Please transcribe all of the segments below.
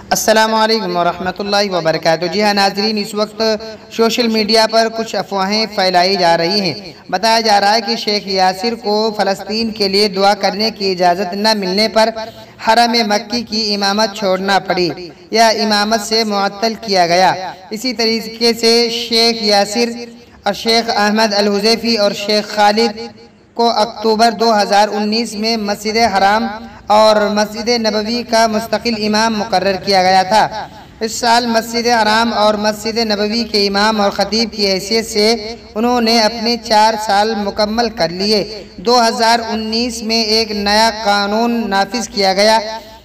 अस्सलामु अलैकुम वरहमतुल्लाहि वबरकातुहू। जी हाँ नाजरीन, इस वक्त सोशल मीडिया पर कुछ अफवाहें फैलाई जा रही हैं। बताया जा रहा है कि शेख यासिर को फ़लस्तीन के लिए दुआ करने की इजाज़त न मिलने पर हरम मक्की की इमामत छोड़ना पड़ी या इमामत से मुअत्तल किया गया। इसी तरीके से शेख यासिर और शेख अहमद अल हुज़ैफ़ी और शेख खालिद को अक्टूबर 2019 में मस्जिद हराम और मस्जिद नबवी का मुस्तकिल इमाम मुकर्रर किया गया था। इस साल मस्जिद हराम और मस्जिद नबवी के इमाम और ख़तीब की हैसियत से उन्होंने अपने 4 साल मुकम्मल कर लिए। 2019 में एक नया कानून नाफिज किया गया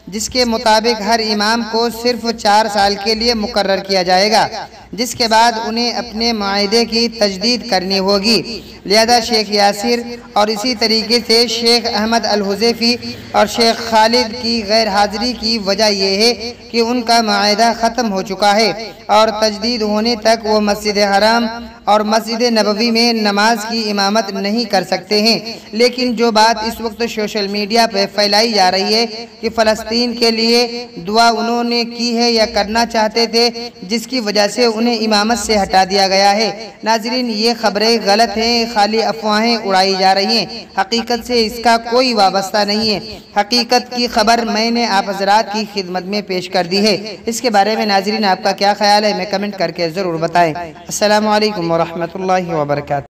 जिसके मुताबिक हर इमाम को सिर्फ 4 साल के लिए मुकर्रर किया जाएगा, जिसके बाद उन्हें अपने मुआहदे की तजदीद करनी होगी। लिहाजा शेख यासिर और इसी तरीके से शेख अहमद अल हुज़ैफ़ी और शेख खालिद की गैर हाज़िरी की वजह यह है कि उनका मुआहदा ख़त्म हो चुका है और तजदीद होने तक वो मस्जिद हराम और मस्जिद नबवी में नमाज की इमामत नहीं कर सकते हैं। लेकिन जो बात इस वक्त सोशल मीडिया पर फैलाई जा रही है कि फ़लस्तीन के लिए दुआ उन्होंने की है या करना चाहते थे, जिसकी वजह से उन्हें इमामत से हटा दिया गया है। नाजरीन, ये खबरें गलत हैं, खाली अफवाहें उड़ाई जा रही हैं। हकीकत से इसका कोई वाबस्ता नहीं है। हकीकत की खबर मैंने आप हज़रात की खिदमत में पेश कर दी है। इसके बारे में नाजरीन आपका क्या ख्याल है, मैं कमेंट करके ज़रूर बताएँ। अस्सलामु अलैकुम वरहमतुल्लाहि वबरकातुहू।